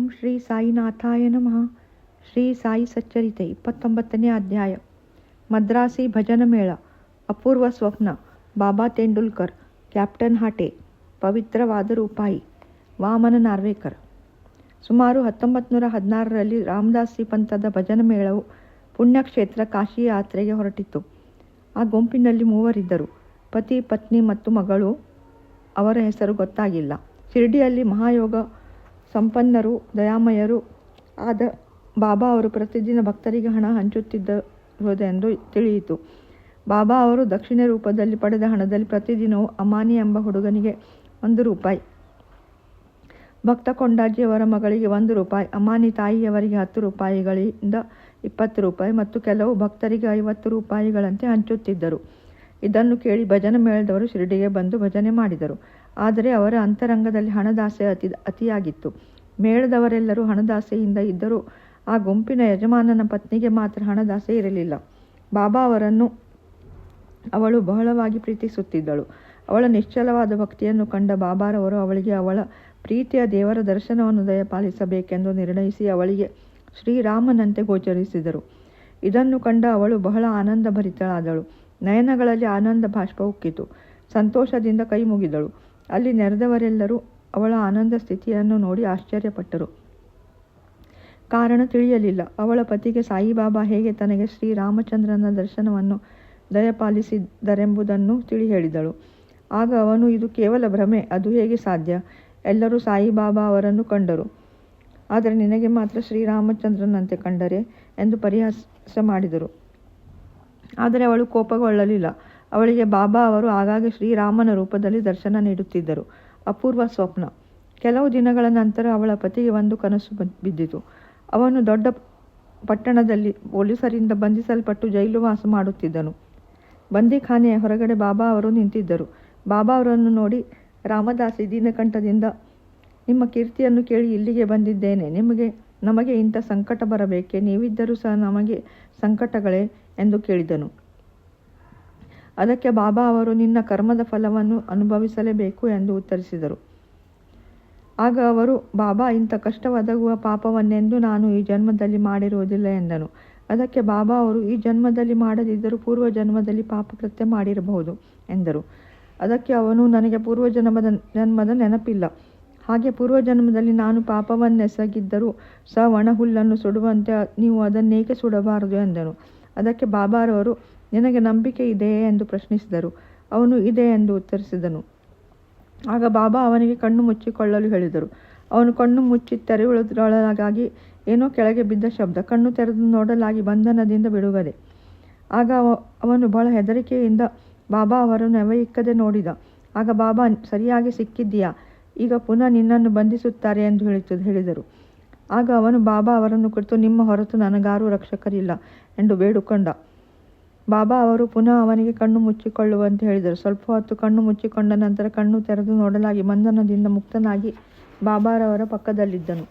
ಶ್ರೀ ಸಾಯಿನಾಥಾಯ ನಮಃ. ಶ್ರೀ ಸಾಯಿ ಸಚ್ಚರಿತೆ 29ನೇ ಅಧ್ಯಾಯ. ಮದ್ರಾಸಿ ಭಜನ ಮೇಳ. ಅಪೂರ್ವ ಸ್ವಪ್ನ. ಬಾಬಾ ತೆಂಡೂಲ್ಕರ್. ಕ್ಯಾಪ್ಟನ್ ಹಾಟೆ. ಪವಿತ್ರವಾದ ರೂಪಾಯಿ. ವಾಮನ ನಾರ್ವೇಕರ್. ಸುಮಾರು 1916ರಲ್ಲಿ ರಾಮದಾಸಿ ಪಂಥದ ಭಜನ ಮೇಳವು ಪುಣ್ಯಕ್ಷೇತ್ರ ಕಾಶಿ ಯಾತ್ರೆಗೆ ಹೊರಟಿತು. ಆ ಗುಂಪಿನಲ್ಲಿ 3 ಇದ್ದರು. ಪತಿ, ಪತ್ನಿ ಮತ್ತು ಮಗಳು. ಅವರ ಹೆಸರು ಗೊತ್ತಾಗಿಲ್ಲ. ಶಿರ್ಡಿಯಲ್ಲಿ ಮಹಾಯೋಗ ಸಂಪನ್ನರು, ದಯಾಮಯರು ಆದ ಬಾಬಾ ಅವರು ಪ್ರತಿದಿನ ಭಕ್ತರಿಗೆ ಹಣ ಹಂಚುತ್ತಿದ್ದರೆಂದು ತಿಳಿಯಿತು. ಬಾಬಾ ಅವರು ದಕ್ಷಿಣೆ ರೂಪದಲ್ಲಿ ಪಡೆದ ಹಣದಲ್ಲಿ ಪ್ರತಿದಿನವೂ ಅಮಾನಿ ಎಂಬ ಹುಡುಗನಿಗೆ 1 ರೂಪಾಯಿ, ಭಕ್ತ ಕೊಂಡಾಜಿಯವರ ಮಗಳಿಗೆ 1 ರೂಪಾಯಿ, ಅಮಾನಿ ತಾಯಿಯವರಿಗೆ 10 ರೂಪಾಯಿಗಳಿಂದ 20 ರೂಪಾಯಿ ಮತ್ತು ಕೆಲವು ಭಕ್ತರಿಗೆ 50 ರೂಪಾಯಿಗಳಂತೆ ಹಂಚುತ್ತಿದ್ದರು. ಇದನ್ನು ಕೇಳಿ ಭಜನ ಮೇಳದವರು ಶಿರ್ಡಿಗೆ ಬಂದು ಭಜನೆ ಮಾಡಿದರು. ಆದರೆ ಅವರ ಅಂತರಂಗದಲ್ಲಿ ಹಣದಾಸೆ ಅತಿಯಾಗಿತ್ತು. ಮೇಳದವರೆಲ್ಲರೂ ಹಣದಾಸೆಯಿಂದ ಇದ್ದರೂ ಆ ಗುಂಪಿನ ಯಜಮಾನನ ಪತ್ನಿಗೆ ಮಾತ್ರ ಹಣದಾಸೆ ಇರಲಿಲ್ಲ. ಬಾಬಾ ಅವರನ್ನು ಅವಳು ಬಹಳವಾಗಿ ಪ್ರೀತಿಸುತ್ತಿದ್ದಳು. ಅವಳ ನಿಶ್ಚಲವಾದ ಭಕ್ತಿಯನ್ನು ಕಂಡ ಬಾಬಾರವರು ಅವಳಿಗೆ ಅವಳ ಪ್ರೀತಿಯ ದೇವರ ದರ್ಶನವನ್ನು ದಯಪಾಲಿಸಬೇಕೆಂದು ನಿರ್ಣಯಿಸಿ ಅವಳಿಗೆ ಶ್ರೀರಾಮನಂತೆ ಗೋಚರಿಸಿದರು. ಇದನ್ನು ಕಂಡ ಅವಳು ಬಹಳ ಆನಂದ ಭರಿತಳಾದಳು. ನಯನಗಳಲ್ಲಿ ಆನಂದ ಬಾಷ್ಪ ಉಕ್ಕಿತು. ಸಂತೋಷದಿಂದ ಕೈ ಮುಗಿದಳು. ಅಲ್ಲಿ ನೆರೆದವರೆಲ್ಲರೂ ಅವಳ ಆನಂದ ಸ್ಥಿತಿಯನ್ನು ನೋಡಿ ಆಶ್ಚರ್ಯಪಟ್ಟರು. ಕಾರಣ ತಿಳಿಯಲಿಲ್ಲ. ಅವಳ ಪತಿಗೆ ಸಾಯಿಬಾಬಾ ಹೇಗೆ ತನಗೆ ಶ್ರೀರಾಮಚಂದ್ರನ ದರ್ಶನವನ್ನು ದಯಪಾಲಿಸಿದರೆಂಬುದನ್ನು ತಿಳಿ ಹೇಳಿದಳು. ಆಗ ಅವನು, ಇದು ಕೇವಲ ಭ್ರಮೆ, ಅದು ಹೇಗೆ ಸಾಧ್ಯ? ಎಲ್ಲರೂ ಸಾಯಿಬಾಬಾ ಅವರನ್ನು ಕಂಡರು, ಆದರೆ ನಿನಗೆ ಮಾತ್ರ ಶ್ರೀರಾಮಚಂದ್ರನಂತೆ ಕಂಡರೆ ಎಂದು ಪರಿಹಾಸ ಮಾಡಿದರು. ಆದರೆ ಅವಳು ಕೋಪಗೊಳ್ಳಲಿಲ್ಲ. ಅವಳಿಗೆ ಬಾಬಾ ಅವರು ಆಗಾಗ್ಗೆ ಶ್ರೀರಾಮನ ರೂಪದಲ್ಲಿ ದರ್ಶನ ನೀಡುತ್ತಿದ್ದರು. ಅಪೂರ್ವ ಸ್ವಪ್ನ. ಕೆಲವು ದಿನಗಳ ನಂತರ ಅವಳ ಪತಿಗೆ ಒಂದು ಕನಸು ಬಿದ್ದಿತು. ಅವನು ದೊಡ್ಡ ಪಟ್ಟಣದಲ್ಲಿ ಪೊಲೀಸರಿಂದ ಬಂಧಿಸಲ್ಪಟ್ಟು ಜೈಲು ವಾಸ ಮಾಡುತ್ತಿದ್ದನು. ಬಂದಿಖಾನೆಯ ಹೊರಗಡೆ ಬಾಬಾ ಅವರು ನಿಂತಿದ್ದರು. ಬಾಬಾ ಅವರನ್ನು ನೋಡಿ, ರಾಮದಾಸಿ ದೀನಕಂಠದಿಂದ, ನಿಮ್ಮ ಕೀರ್ತಿಯನ್ನು ಕೇಳಿ ಇಲ್ಲಿಗೆ ಬಂದಿದ್ದೇನೆ. ನಮಗೆ ಇಂಥ ಸಂಕಟ ಬರಬೇಕೆ? ನೀವಿದ್ದರೂ ಸಹ ನಮಗೆ ಸಂಕಟಗಳೇ ಎಂದು ಕೇಳಿದನು. ಅದಕ್ಕೆ ಬಾಬಾ ಅವರು, ನಿನ್ನ ಕರ್ಮದ ಫಲವನ್ನು ಅನುಭವಿಸಲೇಬೇಕು ಎಂದು ಉತ್ತರಿಸಿದರು. ಆಗ ಅವರು, ಬಾಬಾ, ಇಂಥ ಕಷ್ಟ ಒದಗುವ ಪಾಪವನ್ನೆಂದು ನಾನು ಈ ಜನ್ಮದಲ್ಲಿ ಮಾಡಿರುವುದಿಲ್ಲ ಎಂದನು. ಅದಕ್ಕೆ ಬಾಬಾ ಅವರು, ಈ ಜನ್ಮದಲ್ಲಿ ಮಾಡದಿದ್ದರೂ ಪೂರ್ವ ಜನ್ಮದಲ್ಲಿ ಪಾಪಕೃತ್ಯ ಮಾಡಿರಬಹುದು ಎಂದರು. ಅದಕ್ಕೆ ಅವನು, ನನಗೆ ಜನ್ಮದ ನೆನಪಿಲ್ಲ. ಹಾಗೆ ಪೂರ್ವಜನ್ಮದಲ್ಲಿ ನಾನು ಪಾಪವನ್ನೆಸಗಿದ್ದರೂ ಸಹ ಒಣ ಹುಲ್ಲನ್ನು ಸುಡುವಂತೆ ನೀವು ಅದನ್ನೇಕೆ ಸುಡಬಾರದು ಎಂದನು. ಅದಕ್ಕೆ ಬಾಬಾರವರು, ನಿನಗೆ ನಂಬಿಕೆ ಇದೆಯೇ ಎಂದು ಪ್ರಶ್ನಿಸಿದರು. ಅವನು ಇದೆ ಎಂದು ಉತ್ತರಿಸಿದನು. ಆಗ ಬಾಬಾ ಅವನಿಗೆ ಕಣ್ಣು ಮುಚ್ಚಿಕೊಳ್ಳಲು ಹೇಳಿದರು. ಅವನು ಕಣ್ಣು ಮುಚ್ಚಿ ತೆರೆಯುವುದರೊಳಗಾಗಿ ಏನೋ ಕೆಳಗೆ ಬಿದ್ದ ಶಬ್ದ. ಕಣ್ಣು ತೆರೆದು ನೋಡಲಾಗಿ ಬಂಧನದಿಂದ ಬಿಡುಗಡೆ. ಆಗ ಅವನು ಬಹಳ ಹೆದರಿಕೆಯಿಂದ ಬಾಬಾ ಅವರನ್ನು ಎವೆಯಿಕ್ಕದೆ ನೋಡಿದ. ಆಗ ಬಾಬಾ, ಸರಿಯಾಗಿ ಸಿಕ್ಕಿದ್ದೀಯಾ, ಈಗ ಪುನಃ ನಿನ್ನನ್ನು ಬಂಧಿಸುತ್ತಾರೆ ಎಂದು ಹೇಳಿದರು. ಆಗ ಅವನು ಬಾಬಾ ಅವರನ್ನು ಕುರಿತು, ನಿಮ್ಮ ಹೊರತು ನನಗಾರೂ ರಕ್ಷಕರಿಲ್ಲ ಎಂದು ಬೇಡಿಕೊಂಡ. ಬಾಬಾ ಅವರು ಪುನಃ ಅವನಿಗೆ ಕಣ್ಣು ಮುಚ್ಚಿಕೊಳ್ಳುವಂತೆ ಹೇಳಿದರು. ಸ್ವಲ್ಪ ಹೊತ್ತು ಕಣ್ಣು ಮುಚ್ಚಿಕೊಂಡ ನಂತರ ಕಣ್ಣು ತೆರೆದು ನೋಡಲಾಗಿ ಬಂಧನದಿಂದ ಮುಕ್ತನಾಗಿ ಬಾಬಾರವರ ಪಕ್ಕದಲ್ಲಿದ್ದನು.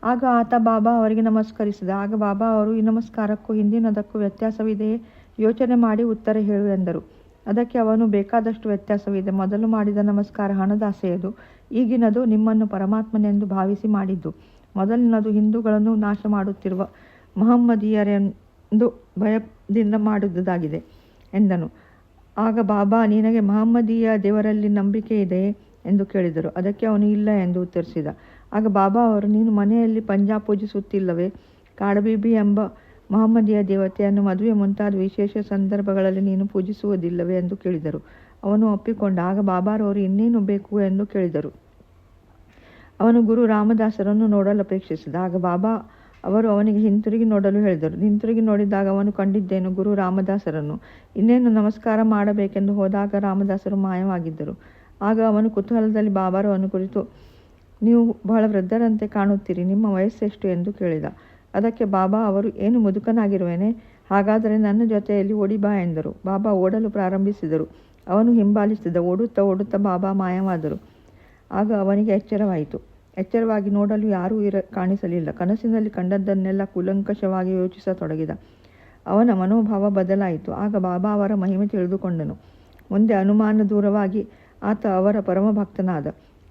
ಆಗ ಆತ ಬಾಬಾ ಅವರಿಗೆ ನಮಸ್ಕರಿಸಿದ. ಆಗ ಬಾಬಾ ಅವರು, ಈ ನಮಸ್ಕಾರಕ್ಕೂ ಹಿಂದಿನದಕ್ಕೂ ವ್ಯತ್ಯಾಸವಿದೆಯೇ? ಯೋಚನೆ ಮಾಡಿ ಉತ್ತರ ಹೇಳು ಎಂದರು. ಅದಕ್ಕೆ ಅವನು, ಬೇಕಾದಷ್ಟು ವ್ಯತ್ಯಾಸವಿದೆ. ಮೊದಲು ಮಾಡಿದ ನಮಸ್ಕಾರ ಹಣದಾಸೆಯದು, ಈಗಿನದು ನಿಮ್ಮನ್ನು ಪರಮಾತ್ಮನೆಂದು ಭಾವಿಸಿ ಮಾಡಿದ್ದು. ಮೊದಲಿನದು ಹಿಂದೂಗಳನ್ನು ನಾಶ ಮಾಡುತ್ತಿರುವ ಮಹಮ್ಮದೀಯರೆಂದು ಭಯದಿಂದ ಮಾಡುವುದಾಗಿದೆ ಎಂದನು. ಆಗ ಬಾಬಾ, ನಿನಗೆ ಮಹಮ್ಮದೀಯ ದೇವರಲ್ಲಿ ನಂಬಿಕೆ ಇದೆಯೇ ಎಂದು ಕೇಳಿದರು. ಅದಕ್ಕೆ ಅವನು ಇಲ್ಲ ಎಂದು ಉತ್ತರಿಸಿದ. ಆಗ ಬಾಬಾ ಅವರು, ನೀನು ಮನೆಯಲ್ಲಿ ಪಂಜಾ ಪೂಜಿಸುತ್ತಿಲ್ಲವೇ? ಕಾಡಬೀಬಿ ಎಂಬ ಮಹಮ್ಮದೀಯ ದೇವತೆಯನ್ನು ಮದುವೆ ಮುಂತಾದ ವಿಶೇಷ ಸಂದರ್ಭಗಳಲ್ಲಿ ನೀನು ಪೂಜಿಸುವುದಿಲ್ಲವೇ ಎಂದು ಕೇಳಿದರು. ಅವನು ಒಪ್ಪಿಕೊಂಡ. ಆಗ ಬಾಬಾರವರು, ಇನ್ನೇನು ಬೇಕು ಎಂದು ಕೇಳಿದರು. ಅವನು ಗುರು ರಾಮದಾಸರನ್ನು ನೋಡಲು ಅಪೇಕ್ಷಿಸಿದ. ಆಗ ಬಾಬಾ ಅವರು ಅವನಿಗೆ ಹಿಂತಿರುಗಿ ನೋಡಲು ಹೇಳಿದರು. ಹಿಂತಿರುಗಿ ನೋಡಿದಾಗ ಅವನು ಕಂಡಿದ್ದೇನು? ಗುರು ರಾಮದಾಸರನ್ನು. ಇನ್ನೇನು ನಮಸ್ಕಾರ ಮಾಡಬೇಕೆಂದು ಹೋದಾಗ ರಾಮದಾಸರು ಮಾಯವಾಗಿದ್ದರು. ಆಗ ಅವನು ಕುತೂಹಲದಲ್ಲಿ ಬಾಬಾರವನ್ನು ಕುರಿತು, ನೀವು ಬಹಳ ವೃದ್ಧರಂತೆ ಕಾಣುತ್ತೀರಿ, ನಿಮ್ಮ ವಯಸ್ಸೆಷ್ಟು ಎಂದು ಕೇಳಿದ. ಅದಕ್ಕೆ ಬಾಬಾ ಅವರು, ಏನು ಮುದುಕನಾಗಿರುವೆನೆ? ಹಾಗಾದರೆ ನನ್ನ ಜೊತೆಯಲ್ಲಿ ಓಡಿ ಬಾ ಎಂದರು. ಬಾಬಾ ಓಡಲು ಪ್ರಾರಂಭಿಸಿದರು. ಅವನು ಹಿಂಬಾಲಿಸಿದ. ಓಡುತ್ತಾ ಬಾಬಾ ಮಾಯವಾದರು. ಆಗ ಅವನಿಗೆ ಎಚ್ಚರವಾಯಿತು. ಎಚ್ಚರವಾಗಿ ನೋಡಲು ಯಾರೂ ಕಾಣಿಸಲಿಲ್ಲ. ಕನಸಿನಲ್ಲಿ ಕಂಡದ್ದನ್ನೆಲ್ಲ ಕೂಲಂಕಷವಾಗಿ ಯೋಚಿಸತೊಡಗಿದ. ಅವನ ಮನೋಭಾವ ಬದಲಾಯಿತು. ಆಗ ಬಾಬಾ ಅವರ ಮಹಿಮೆ ತಿಳಿದುಕೊಂಡನು. ಮುಂದೆ ಅನುಮಾನ ದೂರವಾಗಿ ಆತ ಅವರ ಪರಮಭಕ್ತನಾದ.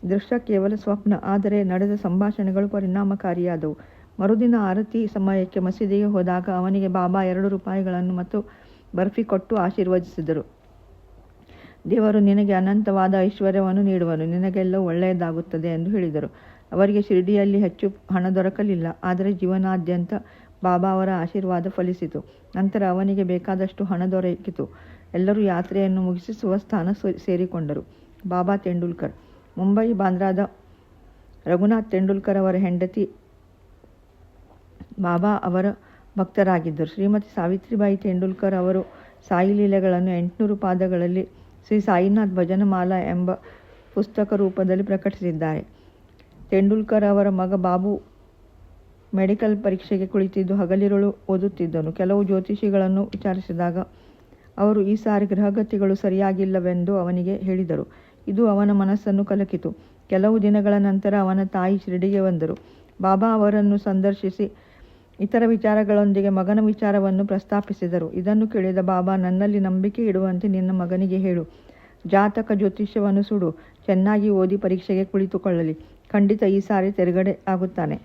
ದೃಶ್ಯ ಕೇವಲ ಸ್ವಪ್ನ, ಆದರೆ ನಡೆದ ಸಂಭಾಷಣೆಗಳು ಪರಿಣಾಮಕಾರಿಯಾದವು. ಮರುದಿನ ಆರತಿ ಸಮಯಕ್ಕೆ ಮಸೀದಿಗೆ ಹೋದಾಗ ಅವನಿಗೆ ಬಾಬಾ 2 ರೂಪಾಯಿಗಳನ್ನು ಮತ್ತು ಬರ್ಫಿ ಕೊಟ್ಟು ಆಶೀರ್ವದಿಸಿದರು. ದೇವರು ನಿನಗೆ ಅನಂತವಾದ ಐಶ್ವರ್ಯವನ್ನು ನೀಡುವನು, ನಿನಗೆಲ್ಲವೂ ಒಳ್ಳೆಯದಾಗುತ್ತದೆ ಎಂದು ಹೇಳಿದರು. ಅವರಿಗೆ ಶಿರ್ಡಿಯಲ್ಲಿ ಹೆಚ್ಚು ಹಣ ದೊರಕಲಿಲ್ಲ, ಆದರೆ ಜೀವನಾದ್ಯಂತ ಬಾಬಾ ಅವರ ಆಶೀರ್ವಾದ ಫಲಿಸಿತು. ನಂತರ ಅವನಿಗೆ ಬೇಕಾದಷ್ಟು ಹಣ ದೊರಕಿತು. ಎಲ್ಲರೂ ಯಾತ್ರೆಯನ್ನು ಮುಗಿಸಿ ಸ್ವಸ್ಥಾನ ಸೇರಿಕೊಂಡರು. ಬಾಬಾ ತೆಂಡೂಲ್ಕರ್. ಮುಂಬೈ ಬಾಂದ್ರಾದ ರಘುನಾಥ್ ತೆಂಡೂಲ್ಕರ್ ಅವರ ಹೆಂಡತಿ ಬಾಬಾ ಅವರ ಭಕ್ತರಾಗಿದ್ದರು. ಶ್ರೀಮತಿ ಸಾವಿತ್ರಿಬಾಯಿ ತೆಂಡೂಲ್ಕರ್ ಅವರು ಸಾಯಿ ಲೀಲೆಗಳನ್ನು 800 ಪಾದಗಳಲ್ಲಿ ಶ್ರೀ ಸಾಯಿನಾಥ್ ಭಜನಮಾಲಾ ಎಂಬ ಪುಸ್ತಕ ರೂಪದಲ್ಲಿ ಪ್ರಕಟಿಸಿದ್ದಾರೆ. ತೆಂಡೂಲ್ಕರ್ ಅವರ ಮಗ ಬಾಬು ಮೆಡಿಕಲ್ ಪರೀಕ್ಷೆಗೆ ಕುಳಿತಿದ್ದು ಹಗಲಿರುಳು ಓದುತ್ತಿದ್ದನು. ಕೆಲವು ಜ್ಯೋತಿಷಿಗಳನ್ನು ವಿಚಾರಿಸಿದಾಗ ಅವರು ಈ ಸಾರಿ ಗ್ರಹಗತಿಗಳು ಸರಿಯಾಗಿಲ್ಲವೆಂದು ಅವನಿಗೆ ಹೇಳಿದರು. ಇದು ಅವನ ಮನಸ್ಸನ್ನು ಕಲಕಿತು. ಕೆಲವು ದಿನಗಳ ನಂತರ ಅವನ ತಾಯಿ ಶಿರ್ಡಿಗೆ ಬಂದರು. ಬಾಬಾ ಅವರನ್ನು ಸಂದರ್ಶಿಸಿ ಇತರ ವಿಚಾರಗಳೊಂದಿಗೆ ಮಗನ ವಿಚಾರವನ್ನು ಪ್ರಸ್ತಾಪಿಸಿದರು. ಇದನ್ನು ಕೇಳಿದ ಬಾಬಾ, ನನ್ನಲ್ಲಿ ನಂಬಿಕೆ ಇಡುವಂತೆ ನಿನ್ನ ಮಗನಿಗೆ ಹೇಳು. ಜಾತಕ ಜ್ಯೋತಿಷ್ಯವನ್ನು ಸುಡು. ಚೆನ್ನಾಗಿ ಓದಿ ಪರೀಕ್ಷೆಗೆ ಕುಳಿತುಕೊಳ್ಳಲಿ. ಖಂಡಿತ ಈ ಸಾರಿ ತೆರಗಡೆ ಆಗುತ್ತಾನೆ.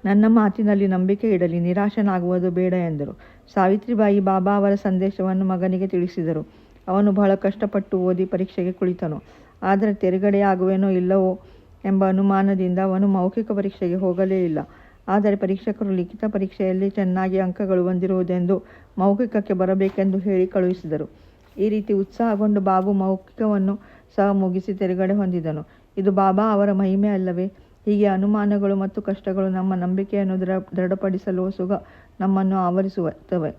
ನನ್ನ ಮಾತಿನಲ್ಲಿ ನಂಬಿಕೆ ಇಡಲಿ, ನಿರಾಶನಾಗುವುದು ಬೇಡ ಎಂದರು. ಸಾವಿತ್ರಿಬಾಯಿ ಬಾಬಾ ಅವರ ಸಂದೇಶವನ್ನು ಮಗನಿಗೆ ತಿಳಿಸಿದರು. ಅವನು ಬಹಳ ಕಷ್ಟಪಟ್ಟು ಓದಿ ಪರೀಕ್ಷೆಗೆ ಕುಳಿತನು. ಆದರೆ ತೆರಗಡೆಯಾಗುವೆನೋ ಇಲ್ಲವೋ ಎಂಬ ಅನುಮಾನದಿಂದ ಅವನು ಮೌಖಿಕ ಪರೀಕ್ಷೆಗೆ ಹೋಗಲೇ ಇಲ್ಲ. ಆದರೆ ಪರೀಕ್ಷಕರು ಲಿಖಿತ ಪರೀಕ್ಷೆಯಲ್ಲಿ ಚೆನ್ನಾಗಿ ಅಂಕಗಳು ಬಂದಿರುವುದೆಂದು ಮೌಖಿಕಕ್ಕೆ ಬರಬೇಕೆಂದು ಹೇಳಿ ಕಳುಹಿಸಿದರು. ಈ ರೀತಿ ಉತ್ಸಾಹಗೊಂಡು ಬಾಬು ಮೌಖಿಕವನ್ನು ಸಹ ಮುಗಿಸಿ ತೆರಗಡೆ ಹೊಂದಿದನು. ಇದು ಬಾಬಾ ಅವರ ಮಹಿಮೆ ಅಲ್ಲವೇ? ಹೀಗೆ ಅನುಮಾನಗಳು ಮತ್ತು ಕಷ್ಟಗಳು ನಮ್ಮ ನಂಬಿಕೆಯನ್ನು ದೃಢಪಡಿಸಲು ಸುಗ ನಮ್ಮನ್ನು ಆವರಿಸುತ್ತವೆ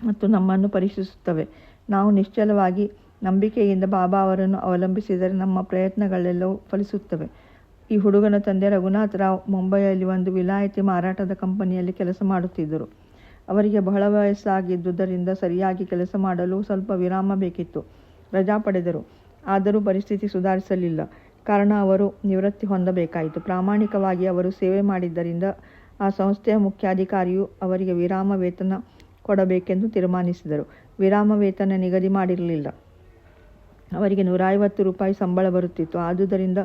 ಮತ್ತು ನಮ್ಮನ್ನು ಪರೀಕ್ಷಿಸುತ್ತವೆ. ನಾವು ನಿಶ್ಚಲವಾಗಿ ನಂಬಿಕೆಯಿಂದ ಬಾಬಾ ಅವರನ್ನು ಅವಲಂಬಿಸಿದರೆ ನಮ್ಮ ಪ್ರಯತ್ನಗಳೆಲ್ಲವೂ ಫಲಿಸುತ್ತವೆ. ಈ ಹುಡುಗನ ತಂದೆ ರಘುನಾಥ್ ರಾವ್ ಮುಂಬೈಯಲ್ಲಿ ಒಂದು ವಿಲಾಯತಿ ಮಾರಾಟದ ಕಂಪನಿಯಲ್ಲಿ ಕೆಲಸ ಮಾಡುತ್ತಿದ್ದರು. ಅವರಿಗೆ ಬಹಳ ವಯಸ್ಸಾಗಿದ್ದುದರಿಂದ ಸರಿಯಾಗಿ ಕೆಲಸ ಮಾಡಲು ಸ್ವಲ್ಪ ವಿರಾಮ ಬೇಕಿತ್ತು. ರಜಾ ಪಡೆದರು. ಆದರೂ ಪರಿಸ್ಥಿತಿ ಸುಧಾರಿಸಲಿಲ್ಲ. ಕಾರಣ ಅವರು ನಿವೃತ್ತಿ ಹೊಂದಬೇಕಾಯಿತು. ಪ್ರಾಮಾಣಿಕವಾಗಿ ಅವರು ಸೇವೆ ಮಾಡಿದ್ದರಿಂದ ಆ ಸಂಸ್ಥೆಯ ಮುಖ್ಯಾಧಿಕಾರಿಯು ಅವರಿಗೆ ವಿರಾಮ ವೇತನ ಕೊಡಬೇಕೆಂದು ತೀರ್ಮಾನಿಸಿದರು. ವಿರಾಮ ವೇತನ ನಿಗದಿ ಮಾಡಿರಲಿಲ್ಲ. ಅವರಿಗೆ 150 ರೂಪಾಯಿ ಸಂಬಳ ಬರುತ್ತಿತ್ತು. ಆದುದರಿಂದ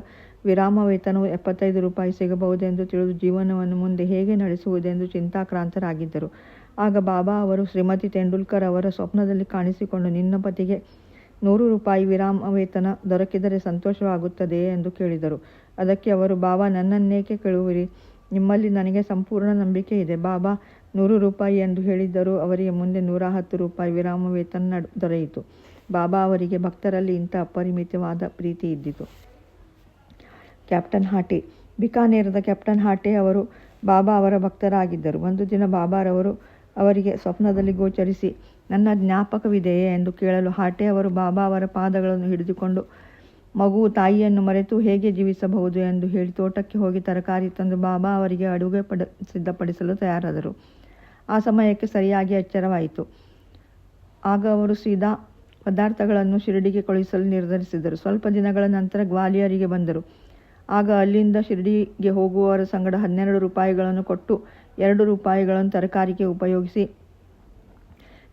ವಿರಾಮ ವೇತನವು 75 ರೂಪಾಯಿ ಸಿಗಬಹುದೆಂದು ತಿಳಿದು ಜೀವನವನ್ನು ಮುಂದೆ ಹೇಗೆ ನಡೆಸುವುದೆಂದು ಚಿಂತಾಕ್ರಾಂತರಾಗಿದ್ದರು. ಆಗ ಬಾಬಾ ಅವರು ಶ್ರೀಮತಿ ತೆಂಡೂಲ್ಕರ್ ಅವರ ಸ್ವಪ್ನದಲ್ಲಿ ಕಾಣಿಸಿಕೊಂಡು, ನಿನ್ನ ಪತಿಗೆ 100 ರೂಪಾಯಿ ವಿರಾಮ ವೇತನ ದೊರಕಿದರೆ ಸಂತೋಷವಾಗುತ್ತದೆಯೇ ಎಂದು ಕೇಳಿದರು. ಅದಕ್ಕೆ ಅವರು, ಬಾಬಾ, ನನ್ನನ್ನೇಕೆ ಕೇಳುವಿರಿ? ನಿಮ್ಮಲ್ಲಿ ನನಗೆ ಸಂಪೂರ್ಣ ನಂಬಿಕೆ ಇದೆ. ಬಾಬಾ 100 ರೂಪಾಯಿ ಎಂದು ಹೇಳಿದ್ದರೂ ಅವರಿಗೆ ಮುಂದೆ 110 ರೂಪಾಯಿ ವಿರಾಮ ವೇತನ ದೊರೆಯಿತು. ಬಾಬಾ ಅವರಿಗೆ ಭಕ್ತರಲ್ಲಿ ಇಂಥ ಅಪರಿಮಿತವಾದ ಪ್ರೀತಿ ಇದ್ದಿತು. ಕ್ಯಾಪ್ಟನ್ ಹಾಟೆ. ಬಿಕಾನೇರದ ಕ್ಯಾಪ್ಟನ್ ಹಾಟೆ ಅವರು ಬಾಬಾ ಅವರ ಭಕ್ತರಾಗಿದ್ದರು. ಒಂದು ದಿನ ಬಾಬಾರವರು ಅವರಿಗೆ ಸ್ವಪ್ನದಲ್ಲಿ ಗೋಚರಿಸಿ, ನನ್ನ ಜ್ಞಾಪಕವಿದೆಯೇ ಎಂದು ಕೇಳಲು ಹಾಟೆ ಅವರು ಬಾಬಾ ಅವರ ಪಾದಗಳನ್ನು ಹಿಡಿದುಕೊಂಡು, ಮಗುವು ತಾಯಿಯನ್ನು ಮರೆತು ಹೇಗೆ ಜೀವಿಸಬಹುದು ಎಂದು ಹೇಳಿ ತೋಟಕ್ಕೆ ಹೋಗಿ ತರಕಾರಿ ತಂದು ಬಾಬಾ ಅವರಿಗೆ ಅಡುಗೆ ಸಿದ್ಧಪಡಿಸಲು ತಯಾರಾದರು. ಆ ಸಮಯಕ್ಕೆ ಸರಿಯಾಗಿ ಎಚ್ಚರವಾಯಿತು. ಆಗ ಅವರು ಸೀದಾ ಪದಾರ್ಥಗಳನ್ನು ಶಿರ್ಡಿಗೆ ಕಳುಹಿಸಲು ನಿರ್ಧರಿಸಿದರು. ಸ್ವಲ್ಪ ದಿನಗಳ ನಂತರ ಗ್ವಾಲಿಯರಿಗೆ ಬಂದರು. ಆಗ ಅಲ್ಲಿಂದ ಶಿರ್ಡಿಗೆ ಹೋಗುವವರ ಸಂಗಡ 12 ರೂಪಾಯಿಗಳನ್ನು ಕೊಟ್ಟು 2 ರೂಪಾಯಿಗಳನ್ನು ತರಕಾರಿಗೆ ಉಪಯೋಗಿಸಿ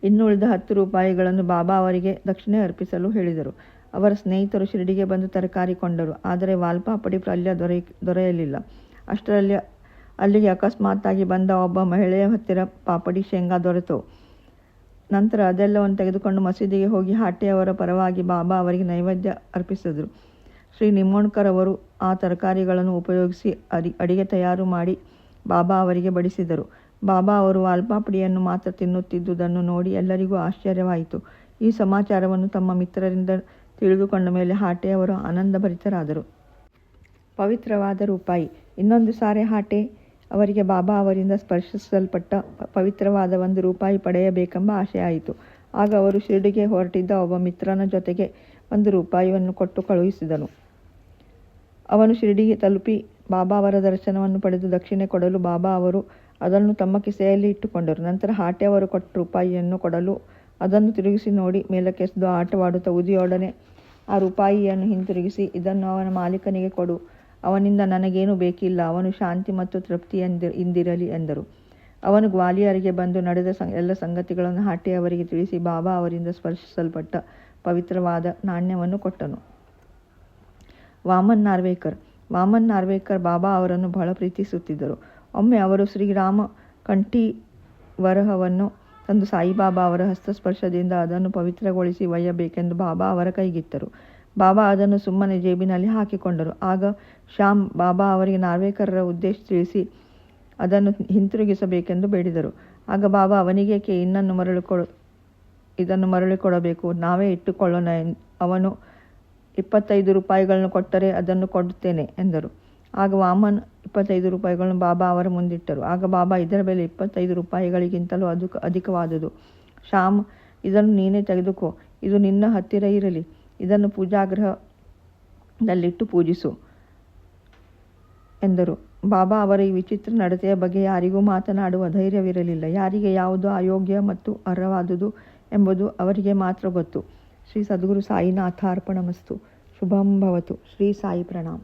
ಇನ್ನುಳಿದ 10 ರೂಪಾಯಿಗಳನ್ನು ಬಾಬಾ ಅವರಿಗೆ ದಕ್ಷಿಣೆ ಅರ್ಪಿಸಲು ಹೇಳಿದರು. ಅವರ ಸ್ನೇಹಿತರು ಶಿರ್ಡಿಗೆ ಬಂದು ತರಕಾರಿ ಕೊಂಡರು. ಆದರೆ ವಾಲ್ಪಾಪಡಿ ಪಲ್ಯ ದೊರೆಯಲಿಲ್ಲ. ಅಷ್ಟರಲ್ಲಿ ಅಲ್ಲಿಗೆ ಅಕಸ್ಮಾತ್ತಾಗಿ ಬಂದ ಒಬ್ಬ ಮಹಿಳೆಯ ಹತ್ತಿರ ಪಾಪಡಿ ಶೇಂಗಾ ದೊರೆತವು. ನಂತರ ಅದೆಲ್ಲವನ್ನು ತೆಗೆದುಕೊಂಡು ಮಸೀದಿಗೆ ಹೋಗಿ ಹಾಟೆಯವರ ಪರವಾಗಿ ಬಾಬಾ ಅವರಿಗೆ ನೈವೇದ್ಯ ಅರ್ಪಿಸಿದರು. ಶ್ರೀ ನಿಮೋಣ್ಕರ್ ಅವರು ಆ ತರಕಾರಿಗಳನ್ನು ಉಪಯೋಗಿಸಿ ಅಡಿಗೆ ತಯಾರು ಮಾಡಿ ಬಾಬಾ ಅವರಿಗೆ ಬಡಿಸಿದರು. ಬಾಬಾ ಅವರು ವಾಲ್ಪಾಪಡಿಯನ್ನು ಮಾತ್ರ ತಿನ್ನುತ್ತಿದ್ದುದನ್ನು ನೋಡಿ ಎಲ್ಲರಿಗೂ ಆಶ್ಚರ್ಯವಾಯಿತು. ಈ ಸಮಾಚಾರವನ್ನು ತಮ್ಮ ಮಿತ್ರರಿಂದ ತಿಳಿದುಕೊಂಡ ಮೇಲೆ ಹಾಟೆಯವರು ಆನಂದಭರಿತರಾದರು. ಪವಿತ್ರವಾದ ರೂಪಾಯಿ. ಇನ್ನೊಂದು ಸಾರಿ ಹಾಟೆ ಅವರಿಗೆ ಬಾಬಾ ಅವರಿಂದ ಸ್ಪರ್ಶಿಸಲ್ಪಟ್ಟ ಪವಿತ್ರವಾದ 1 ರೂಪಾಯಿ ಪಡೆಯಬೇಕೆಂಬ ಆಶೆ ಆಯಿತು. ಆಗ ಅವರು ಶಿರ್ಡಿಗೆ ಹೊರಟಿದ್ದ ಒಬ್ಬ ಮಿತ್ರನ ಜೊತೆಗೆ 1 ರೂಪಾಯಿಯನ್ನು ಕೊಟ್ಟು ಕಳುಹಿಸಿದನು. ಅವನು ಶಿರ್ಡಿಗೆ ತಲುಪಿ ಬಾಬಾ ಅವರ ದರ್ಶನವನ್ನು ಪಡೆದು ದಕ್ಷಿಣೆ ಕೊಡಲು ಬಾಬಾ ಅವರು ಅದನ್ನು ತಮ್ಮ ಕಿಸೆಯಲ್ಲಿ ಇಟ್ಟುಕೊಂಡರು. ನಂತರ ಹಾಟೆ ಅವರು ಕೊಟ್ಟ ರೂಪಾಯಿಯನ್ನು ಕೊಡಲು ಅದನ್ನು ತಿರುಗಿಸಿ ನೋಡಿ ಮೇಲಕ್ಕೆಸೆದು ಆಟವಾಡುತ್ತಾ ಉದಿಯೊಡನೆ ಆ ರೂಪಾಯಿಯನ್ನು ಹಿಂತಿರುಗಿಸಿ, ಇದನ್ನು ಅವನ ಮಾಲೀಕನಿಗೆ ಕೊಡು, ಅವನಿಂದ ನನಗೇನು ಬೇಕಿಲ್ಲ, ಅವನು ಶಾಂತಿ ಮತ್ತು ತೃಪ್ತಿ ಇಂದಿರಲಿ ಎಂದರು. ಅವನು ಗ್ವಾಲಿಯರಿಗೆ ಬಂದು ನಡೆದ ಎಲ್ಲ ಸಂಗತಿಗಳನ್ನು ಹಾಟೆ ಅವರಿಗೆ ತಿಳಿಸಿ ಬಾಬಾ ಅವರಿಂದ ಸ್ಪರ್ಶಿಸಲ್ಪಟ್ಟ ಪವಿತ್ರವಾದ ನಾಣ್ಯವನ್ನು ಕೊಟ್ಟನು. ವಾಮನ್ ನಾರ್ವೇಕರ್ ಬಾಬಾ ಅವರನ್ನು ಬಹಳ ಪ್ರೀತಿಸುತ್ತಿದ್ದರು. ಒಮ್ಮೆ ಅವರು ಶ್ರೀರಾಮ ಕಂಠಿ ವರಹವನ್ನು ತಂದು ಸಾಯಿಬಾಬಾ ಅವರ ಹಸ್ತಸ್ಪರ್ಶದಿಂದ ಅದನ್ನು ಪವಿತ್ರಗೊಳಿಸಿ ಒಯ್ಯಬೇಕೆಂದು ಬಾಬಾ ಅವರ ಕೈಗಿತ್ತರು. ಬಾಬಾ ಅದನ್ನು ಸುಮ್ಮನೆ ಜೇಬಿನಲ್ಲಿ ಹಾಕಿಕೊಂಡರು. ಆಗ ಶ್ಯಾಮ್ ಬಾಬಾ ಅವರಿಗೆ ನಾರ್ವೇಕರರ ಉದ್ದೇಶ ತಿಳಿಸಿ ಅದನ್ನು ಹಿಂತಿರುಗಿಸಬೇಕೆಂದು ಬೇಡಿದರು. ಆಗ ಬಾಬಾ ಅವನಿಗೇಕೆ ಇದನ್ನು ಮರಳಿಕೊಡಬೇಕು, ನಾವೇ ಇಟ್ಟುಕೊಳ್ಳೋಣ. ಅವನು 25 ರೂಪಾಯಿಗಳನ್ನು ಕೊಟ್ಟರೆ ಅದನ್ನು ಕೊಡುತ್ತೇನೆ ಎಂದರು. ಆಗ ವಾಮನ್ 25 ರೂಪಾಯಿಗಳನ್ನು ಬಾಬಾ ಅವರ ಮುಂದಿಟ್ಟರು. ಆಗ ಬಾಬಾ, ಇದರ ಬೆಲೆ 25 ರೂಪಾಯಿಗಳಿಗಿಂತಲೂ ಅಧಿಕವಾದುದು. ಶ್ಯಾಮ್, ಇದನ್ನು ನೀನೇ ತೆಗೆದುಕೋ, ಇದು ನಿನ್ನ ಹತ್ತಿರ ಇರಲಿ, ಇದನ್ನು ಪೂಜಾಗೃಹದಲ್ಲಿಟ್ಟು ಪೂಜಿಸು ಎಂದರು. ಬಾಬಾ ಅವರ ಈ ವಿಚಿತ್ರ ನಡತೆಯ ಬಗ್ಗೆ ಯಾರಿಗೂ ಮಾತನಾಡುವ ಧೈರ್ಯವಿರಲಿಲ್ಲ. ಯಾರಿಗೆ ಯಾವುದು ಅಯೋಗ್ಯ ಮತ್ತು ಅರ್ಹವಾದುದು ಎಂಬುದು ಅವರಿಗೆ ಮಾತ್ರ ಗೊತ್ತು. ಶ್ರೀ ಸದ್ಗುರು ಸಾಯಿನಾಥಾರ್ಪಣಮಸ್ತು. ಶುಭಂ ಭವತು. ಶ್ರೀ ಸಾಯಿ ಪ್ರಣಾಮ್.